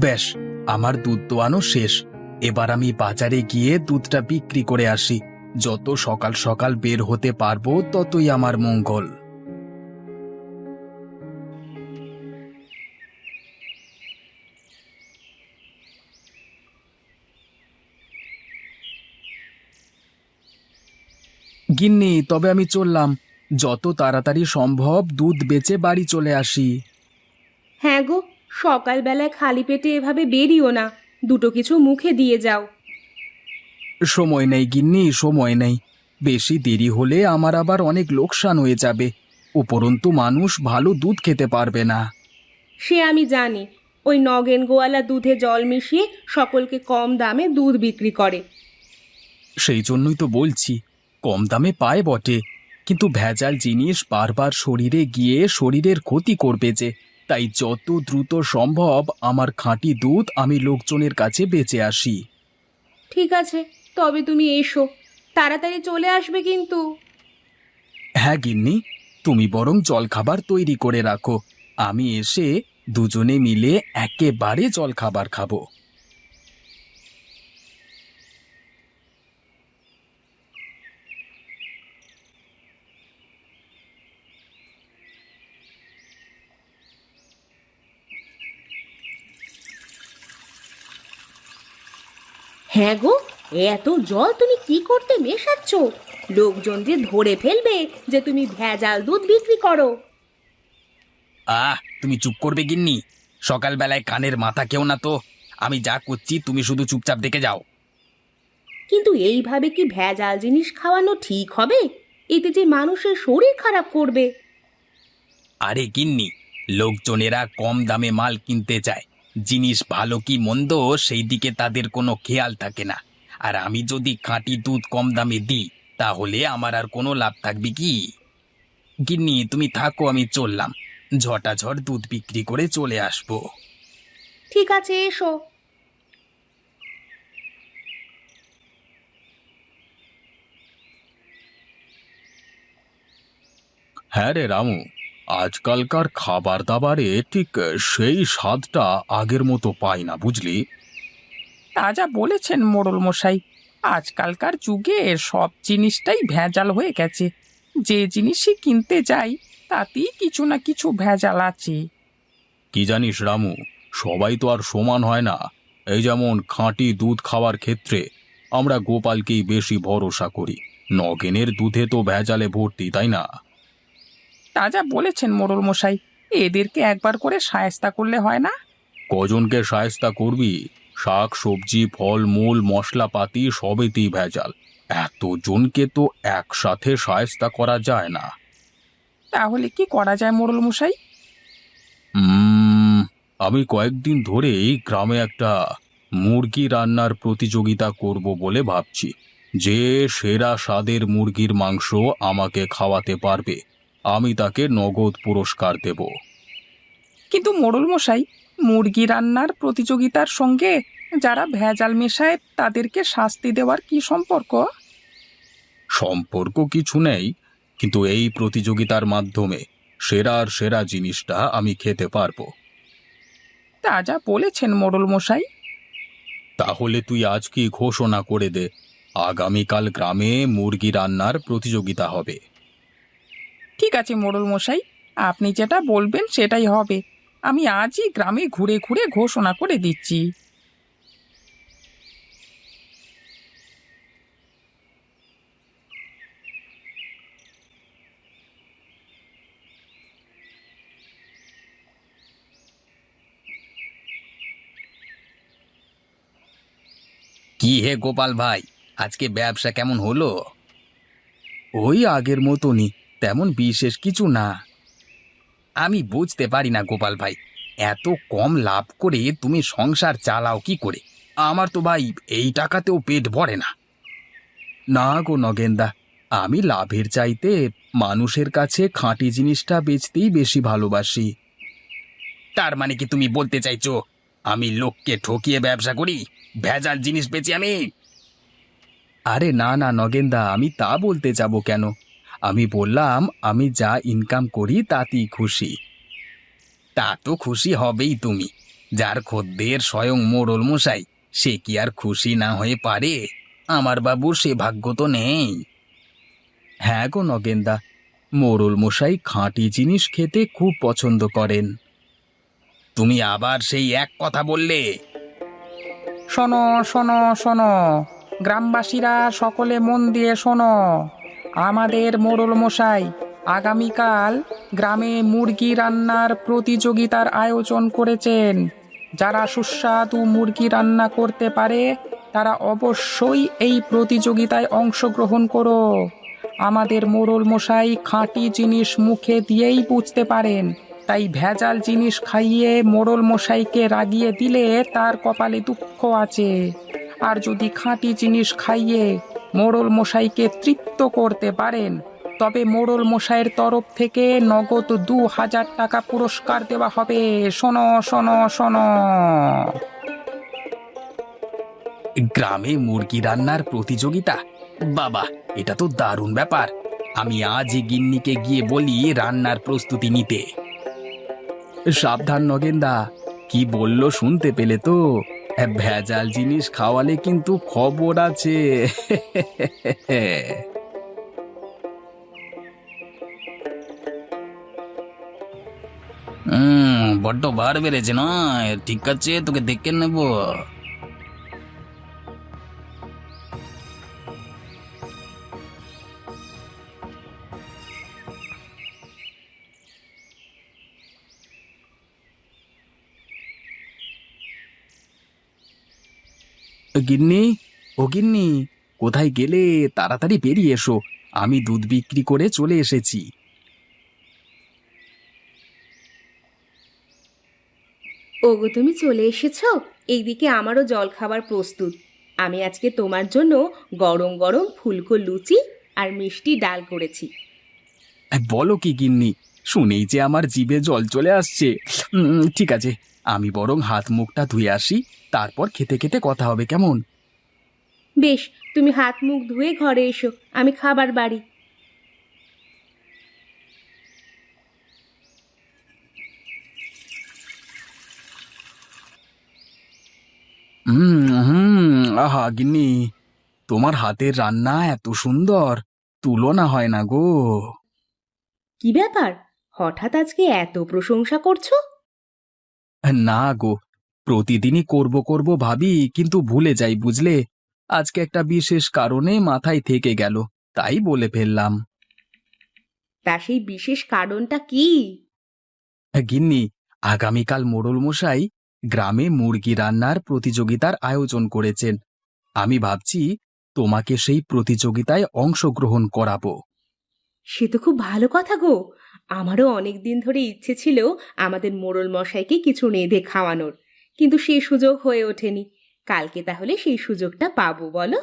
বেশ, আমার দুধ দোয়ানো শেষ। এবার আমি বাজারে গিয়ে দুধটা বিক্রি করে আসি। যত সকাল সকাল বের হতে পারবো ততই আমার মঙ্গল। গিন্নি, তবে আমি চললাম। যত তাড়াতাড়ি সম্ভব দুধ বেচে বাড়ি চলে আসি। হ্যাঁ গো, সকালবেলায় খালি পেটে এভাবে বেরিও না, দুটো কিছু মুখে দিয়ে যাও। সময় নেই গিন্নি, সময় নেই। বেশি দেরি হলে আমার আবার অনেক লোকসান হয়ে যাবে। উপরন্তু মানুষ ভালো দুধ খেতে পারবে না। সে আমি জানি, ওই নগেন গোয়ালা দুধে জল মিশিয়ে সকলকে কম দামে দুধ বিক্রি করে। সেই জন্যই তো বলছি, কম দামে পায় বটে, কিন্তু ভেজাল জিনিস বারবার শরীরে গিয়ে শরীরের ক্ষতি করবে যে। তাই যত দ্রুত সম্ভব আমার খাঁটি দুধ আমি লোকজনের কাছে বেচে আসি। ঠিক আছে, তবে তুমি এসো, তাড়াতাড়ি চলে আসবে কিন্তু। হ্যাঁ গিন্নি, তুমি বরং জলখাবার তৈরি করে রাখো। আমি এসে দুজনে মিলে একেবারে জলখাবার খাবো। হ্যাঁ গো, এত জল তুমি কি করতে মেশাচ্ছ? লোকজন যে ধরে ফেলবে যে তুমি ভেজাল দুধ বিক্রি করো। তুমি চুপ করবে গিন্নি? সকালবেলায় কানের মাথা কেউ না তো। আমি যা করছি তুমি শুধু চুপচাপ দেখে যাও। কিন্তু এইভাবে কি ভেজাল জিনিস খাওয়ানো ঠিক হবে? এতে যে মানুষের শরীর খারাপ করবে। আরে গিন্নি, লোকজনেরা কম দামে মাল কিনতে চায়। জিনিস ভালো কি মন্দ সেই দিকে তাদের কোনো খেয়াল থাকে না। আর আমি যদি খাঁটি দুধ কম দামে দিই, তাহলে আমার আর কোনো লাভ থাকবে কি? গিন্নি তুমি থাকো, আমি চললাম। ঝটাঝট দুধ বিক্রি করে চলে আসবো। ঠিক আছে, এসো। হ্যাঁ রে রামু, আজকালকার খাবার দাবারে ঠিক সেই স্বাদটা আগের মতো পাই না, বুঝলি? তা যা বলেছেন মোড়ল মশাই, আজকালকার যুগে সব জিনিসটাই ভেজাল হয়ে গেছে। যে জিনিসই কিনতে যাই তাতেই কিছু না কিছু ভেজাল আছে। কি জানিস রামু, সবাই তো আর সমান হয় না। এই যেমন খাঁটি দুধ খাওয়ার ক্ষেত্রে আমরা গোপালকেই বেশি ভরসা করি। নগেনের দুধে তো ভেজালে ভর্তি, তাই না? তা যা বলেছেন মোড়ল মশাই, এদেরকে একবার করে শায়েস্তা করলে হয় না? কজনকে শায়েস্তা করবি? শাক সবজি ফলমূল মশলাপাতি সবেতেই ভেজাল। এতজনকে তো একসাথে শায়েস্তা করা যায় না। তাহলে কি করা যায় মোড়ল মশাই? উম, আমি কয়েকদিন ধরেই গ্রামে একটা মুরগি রান্নার প্রতিযোগিতা করব বলে ভাবছি। যে সেরা স্বাদের মুরগির মাংস আমাকে খাওয়াতে পারবে, আমি তাকে নগদ পুরস্কার দেব। কিন্তু মোড়ল মশাই, মুরগি রান্নার প্রতিযোগিতার সঙ্গে যারা ভেজাল মেশায় তাদেরকে শাস্তি দেওয়ার কি সম্পর্ক? সম্পর্ক কিছু নেই, কিন্তু এই প্রতিযোগিতার মাধ্যমে সেরার সেরা জিনিসটা আমি খেতে পারবো। তা যা বলেছেন মোড়ল মশাই। তাহলে তুই আজকেই ঘোষণা করে দে, আগামীকাল গ্রামে মুরগি রান্নার প্রতিযোগিতা হবে। ঠিক আছে মোড়ল মশাই, আপনি যেটা বলবেন সেটাই হবে। আমি আজই গ্রামে ঘুরে ঘুরে ঘোষণা করে দিচ্ছি। কি হে গোপাল ভাই, আজকে ব্যবসা কেমন হলো? ওই আগের মতনই, তেমন বিশেষ কিছু না। আমি বুঝতে পারি না গোপাল ভাই, এত কম লাভ করে তুমি সংসার চালাও কি করে? আমার তো ভাই এই টাকাতেও পেট ভরে না। না গো নগেনদা, আমি লাভের চাইতে মানুষের কাছে খাঁটি জিনিসটা বেচতেই বেশি ভালোবাসি। তার মানে কি তুমি বলতে চাইছো আমি লোককে ঠকিয়ে ব্যবসা করি, ভেজাল জিনিস বেচি আমি? আরে না না নগেনদা, আমি তা বলতে যাব কেন? আমি বললাম আমি যা ইনকাম করি তাতেই খুশি। তা তো খুশি হবেই তুমি, যার খদ্দের স্বয়ং মোড়ল মশাই, সে কি আর খুশি না হয়ে পারে? আমার বাবুর সে ভাগ্য তো নেই। হ্যাঁ গো নগেনদা, মোড়ল মশাই খাঁটি জিনিস খেতে খুব পছন্দ করেন। তুমি আবার সেই এক কথা বললে? শোনো শোনো শোনো, গ্রামবাসীরা সকলে মন দিয়ে শোনো। আমাদের মোড়ল মশাই আগামীকাল গ্রামে মুরগি রান্নার প্রতিযোগিতার আয়োজন করেছেন। যারা সুস্বাদু মুরগি রান্না করতে পারে তারা অবশ্যই এই প্রতিযোগিতায় অংশগ্রহণ করো। আমাদের মোড়ল মশাই খাঁটি জিনিস মুখে দিয়েই বুঝতে পারেন, তাই ভেজাল জিনিস খাইয়ে মোড়ল মশাইকে রাগিয়ে দিলে তার কপালে দুঃখ আছে। আর যদি খাঁটি জিনিস খাইয়ে মোড়ল মশাইকে তৃপ্ত করতে পারেন, তবে মোড়ল মশাইয়ের তরফ থেকে নগদ 2000 টাকা পুরস্কার দেওয়া হবে। শোনো শোনো শোনো। গ্রামে মুরগি রান্নার প্রতিযোগিতা? বাবা, এটা তো দারুণ ব্যাপার। আমি আজই গিন্নিকে গিয়ে বলি রান্নার প্রস্তুতি নিতে। সাবধান নগেনদা, কি বললো শুনতে পেলে তো? ভেজাল জিনিস খাওয়ালে কিন্তু খবর আছে। বড্ড বার বেড়েছে না? ঠিক আছে, তোকে দেখে নেব। গিন্নি, ও গিন্নি, কোথায় গেলে? তাড়াতাড়ি বেরিয়ে এসো, আমি দুধ বিক্রি করে চলে এসেছি। ওগো, তুমি চলে এসেছো? এইদিকে আমারও জল খাবার প্রস্তুত। আমি আজকে তোমার জন্য গরম গরম ফুলকো লুচি আর মিষ্টি ডাল করেছি। বলো কি গিন্নি, শুনেই যে আমার জিভে জল চলে আসছে। ঠিক আছে, আমি বরং হাত মুখটা ধুয়ে আসি, তারপর খেতে খেতে কথা হবে, কেমন? বেশ, তুমি হাত মুখ ধুয়ে ঘরে এসো, আমি খাবার বাড়ি। আহা গিন্নি, তোমার হাতের রান্না এত সুন্দর, তুলনা হয় না গো। কি ব্যাপার, হঠাৎ আজকে এত প্রশংসা করছো? না গো, প্রতিদিনই করব করব ভাবি, কিন্তু ভুলে যাই বুঝলে। আজকে একটা বিশেষ কারণে মাথায় থেকে গেল, তাই বলে ফেললাম। তা সেই বিশেষ কারণটা কি? গিন্নি, আগামীকাল মোড়ল মশাই গ্রামে মুরগি রান্নার প্রতিযোগিতার আয়োজন করেছেন। আমি ভাবছি তোমাকে সেই প্রতিযোগিতায় অংশগ্রহণ করাবো। সে তো খুব ভালো কথা গো। আমারও অনেক দিন ধরে ইচ্ছে ছিল আমাদের মোড়ল মশাইকে কিছু রেঁধে খাওয়ানোর, কিন্তু সেই সুযোগ হয়ে ওঠেনি। কালকে তাহলে সেই সুযোগটা পাবো, বলো?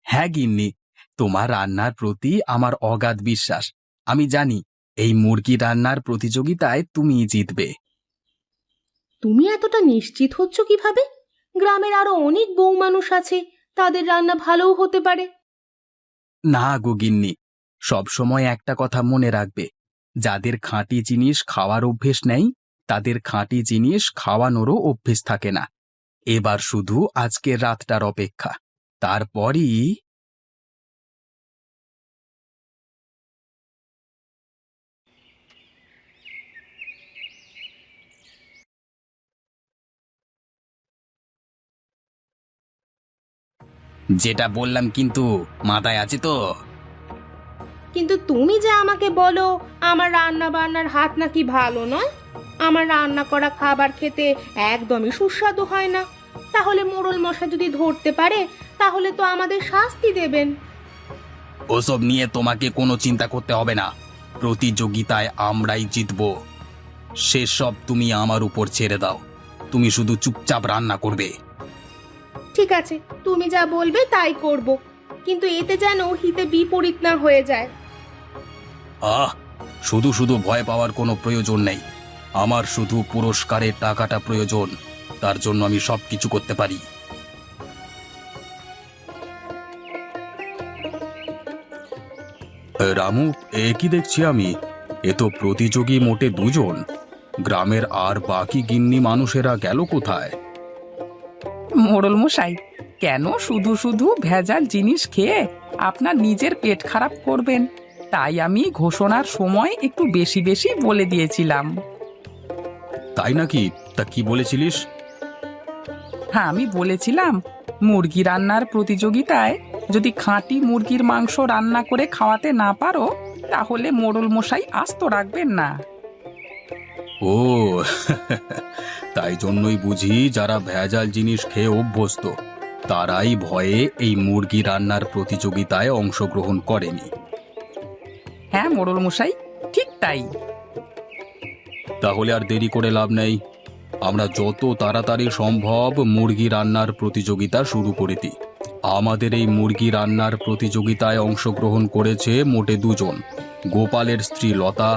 হ্যাঁ গিন্নি, তোমার রান্নার প্রতি আমার অগাধ বিশ্বাস। আমি জানি এই মুরগি রান্নার প্রতিযোগিতায় তুমিই জিতবে। তুমি এতটা নিশ্চিত হচ্ছ কিভাবে? গ্রামের আরো অনেক বউ মানুষ আছে, তাদের রান্না ভালোও হতে পারে। না গো গিন্নি, সবসময় একটা কথা মনে রাখবে, যাদের খাঁটি জিনিস খাওয়ার অভ্যেস নেই, তাদের খাঁটি জিনিস খাওয়ানোরও অভ্যেস থাকে না। এবার শুধু আজকের রাতটার অপেক্ষা, তারপরই। যেটা বললাম কিন্তু মাথায় আছে তো? কিন্তু তুমি যে আমাকে বলো আমার রান্না বান্নার হাত নাকি ভালো নয়, আমার রান্না করা খাবার খেতে একদমই সুস্বাদু হয় না, তাহলে মোড়ল মশাই যদি ধরতে পারে তাহলে তো আমাদের শাস্তি দেবেন। ওসব নিয়ে তোমাকে কোনো চিন্তা করতে হবে না, প্রতিযোগিতায় আমরাই জিতব। সেসব তুমি আমার উপর ছেড়ে দাও, তুমি শুধু চুপচাপ রান্না করবে। ঠিক আছে, তুমি যা বলবে তাই করব, কিন্তু এতে যেন হিতে বিপরীত না হয়ে যায়। আহ, শুধু শুধু ভয় পাওয়ার কোনো প্রয়োজন নেই। আমার শুধু পুরস্কারের টাকাটা প্রয়োজন, তার জন্য আমি সবকিছু করতে পারি। রামু, এ কি দেখছি আমি? এ তো প্রতিযোগী মোটে দুজন। গ্রামের আর বাকি গিন্নি মানুষেরা গেল কোথায়? মোড়ল মশাই, কেন শুধু শুধু ভেজাল জিনিস খেয়ে আপনার নিজের পেট খারাপ করবেন? তাই আমি ঘোষণার সময় একটু বেশি বেশি বলে দিয়েছিলাম। তাই নাকি? তা কি বলেছিলিস? হ্যাঁ, আমি বলেছিলাম মুরগি রান্নার প্রতিযোগিতায় যদি খাঁটি মুরগির মাংস রান্না করে খাওয়াতে না পারো, তাহলে মোড়ল মশাই আস্ত রাখবেন না। ও তাই জন্যই বুঝি যারা ভেজাল জিনিস খেয়ে অভ্যস্ত তারাই ভয়ে এই মুরগি রান্নার প্রতিযোগিতায় অংশগ্রহণ করেনি। হ্যাঁ মোড়ল মশাই, ঠিক তাই। তাহলে আর দেরি করে লাভ নেই, আমরা যত তাড়াতাড়ি সম্ভব মুরগি রান্নার প্রতিযোগিতা শুরু করে দিই। আমাদের এই মুরগি রান্নার প্রতিযোগিতায় অংশগ্রহণ করেছে মোটে দুজন, গোপালের স্ত্রী লতা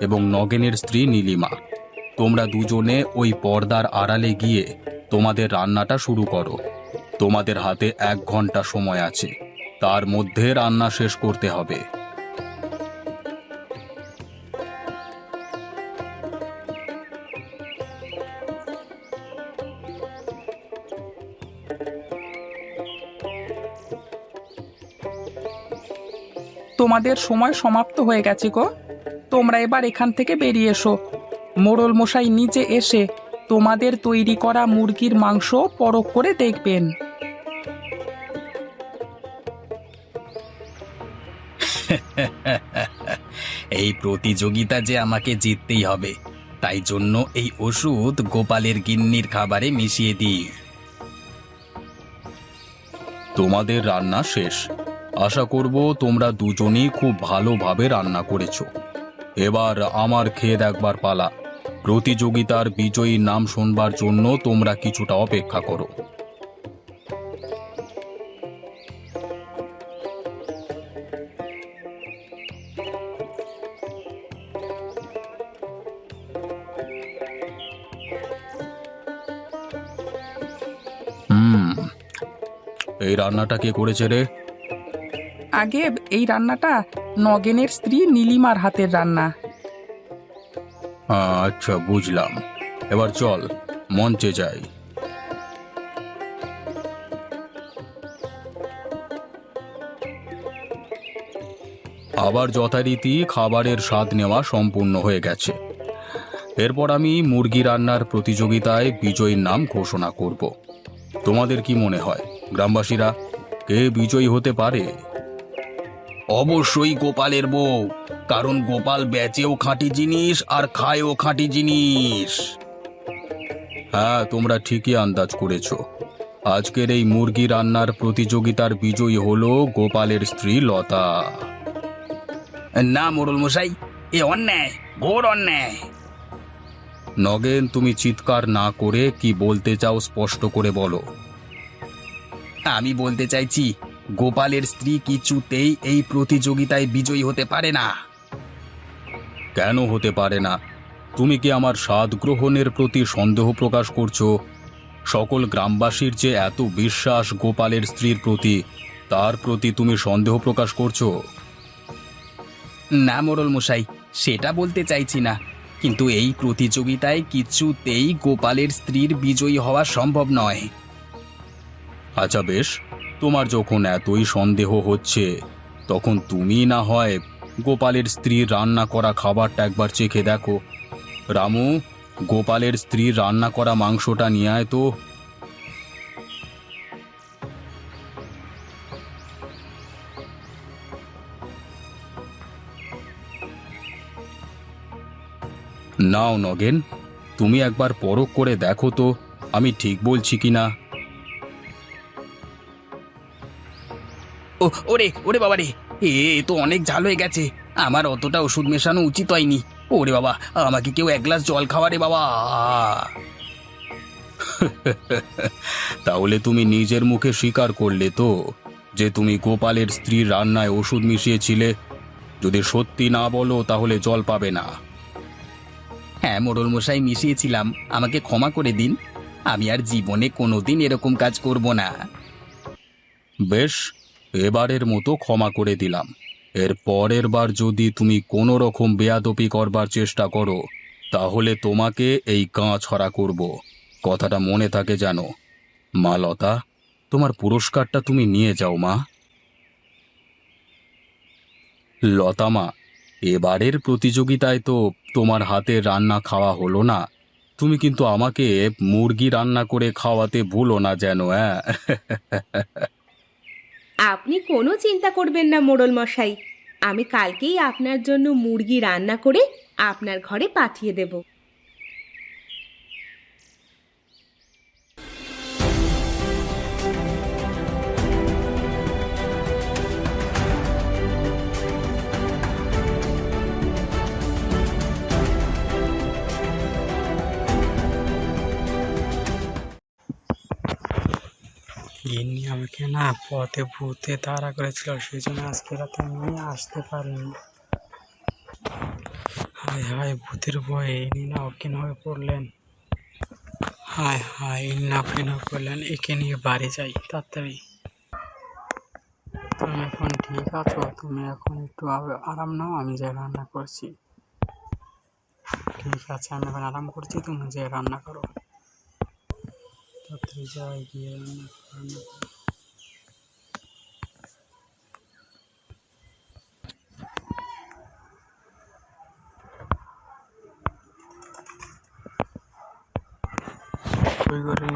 এবং নগেনের স্ত্রী নীলিমা। তোমরা দুজনে ওই পর্দার আড়ালে গিয়ে তোমাদের রান্নাটা শুরু করো। তোমাদের হাতে 1 ঘন্টা সময় আছে, তার মধ্যে রান্না শেষ করতে হবে। তোমাদের সময় সমাপ্ত হয়ে গেছে গো। তোমরা এবার এখান থেকে বেরিয়ে এসো। মোড়ল মশাই নিজে এসে তোমাদের তৈরি করা মুরগির মাংস পরখ করে দেখবেন। এই প্রতিযোগিতা যে আমাকে জিততেই হবে, তাই জন্য এই ওষুধ গোপালের গিন্নির খাবারে মিশিয়ে দিই। তোমাদের রান্না শেষ। আশা করব তোমরা দুজনেই খুব ভালোভাবে রান্না করেছো। এবার আমার খেয়ে দেখবার পালা। প্রতিযোগিতার বিজয়ীর নাম শুনবার জন্য তোমরা কিছুটা অপেক্ষা করো। এই রান্নাটা কে করেছে রে? আগে এই রান্নাটা নগেনের স্ত্রী নীলিমার হাতের রান্না। আচ্ছা, বুঝলাম। এবার চল মঞ্চে যাই। আবার যথারীতি খাবারের স্বাদ নেওয়া সম্পূর্ণ হয়ে গেছে। এরপর আমি মুরগি রান্নার প্রতিযোগিতায় বিজয়ীর নাম ঘোষণা করব। তোমাদের কি মনে হয় গ্রামবাসীরা, কে বিজয়ী হতে পারে? অবশ্যই গোপালের বউ, কারণ গোপাল বেচেও খাঁটি জিনিস আর খায়ও খাঁটি জিনিস। হ্যাঁ, তোমরা ঠিকই আন্দাজ করেছ। আজকের এই মুরগি রান্নার প্রতিযোগিতার বিজয়ী হলো গোপালের স্ত্রী লতা। না মোড়ল মশাই, এ অন্যায়, ঘোর অন্যায়। নগেন, তুমি চিৎকার না করে কি বলতে চাও স্পষ্ট করে বলো। আমি বলতে চাইছি, গোপালের স্ত্রী কিছুতেই এই প্রতিযোগিতায় বিজয়ী হতে পারে না। কেন হতে পারে না? তুমি কি আমার স্বাদ গ্রহণের প্রতি সন্দেহ প্রকাশ করছো? সকল গ্রামবাসীর যে এত বিশ্বাস গোপালের স্ত্রীর প্রতি, তার প্রতি তুমি সন্দেহ প্রকাশ করছো? না মোড়ল মশাই, সেটা বলতে চাইছি না, কিন্তু এই প্রতিযোগিতায় কিছুতেই গোপালের স্ত্রীর বিজয়ী হওয়া সম্ভব নয়। আচ্ছা বেশ, তোমার যখন এতই সন্দেহ হচ্ছে, তখন তুমি না হয় গোপালের স্ত্রীর রান্না করা খাবারটা একবার চেখে দেখো। রামু, গোপালের স্ত্রীর রান্না করা মাংসটা নিয়ে আয় তো। নাও নগেন, তুমি একবার পরখ করে দেখো তো আমি ঠিক বলছি কিনা। ওরে ওরে বাবা রে, এ তো অনেক ঝাল হয়ে গেছে। আমার অতটা ওষুধ মেশানো উচিত হয়নি। ওরে বাবা, আমাকে কেউ 1 গ্লাস জল খাওয়া রে বাবা। তাহলে তুমি নিজের মুখে স্বীকার করলে তো যে তুমি গোপালের স্ত্রীর রান্নায় ওষুধ মিশিয়েছিলে। যদি সত্যি না বলো তাহলে জল পাবে না। হ্যাঁ মোড়ল মশাই, মিশিয়েছিলাম, আমাকে ক্ষমা করে দিন। আমি আর জীবনে কোনোদিন এরকম কাজ করব না। বেশ, এবারের মতো ক্ষমা করে দিলাম। এর পরের বার যদি তুমি কোনো রকম বেয়াদপি করবার চেষ্টা করো, তাহলে তোমাকে এই গা ছড়া করব, কথাটা মনে থাকে জানো। মা লতা, তোমার পুরস্কারটা তুমি নিয়ে যাও মা। লতা মা, এবারের প্রতিযোগিতায় তো তোমার হাতের রান্না খাওয়া হলো না। তুমি কিন্তু আমাকে মুরগি রান্না করে খাওয়াতে ভুলো না যেন, হ্যাঁ? আপনি কোনো চিন্তা করবেন না মোড়ল মশাই, আমি কালকেই আপনার জন্য মুরগি রান্না করে আপনার ঘরে পাঠিয়ে দেব। গিন্নি আমাকে না পথে ভূতে তাড়া করেছিল, সেই জন্য আজকে রাতে আমি আসতে পারিনি। হায় হায়, ভূতের ভয়ে ইনি না অজ্ঞান হয়ে পড়লেন। হায় হায়, ইনি না অজ্ঞান হয়ে পড়লেন। একে নিয়ে বাড়ি যাই তাড়াতাড়ি। তুমি এখন ঠিক আছো? তুমি এখন একটু আরাম নাও, আমি যে রান্না করছি। ঠিক আছে, আমি এখন আরাম করছি, তুমি যে রান্না করো। তাড়াতাড়ি যাই, গিয়ে রান্না করো। ওই ঘরে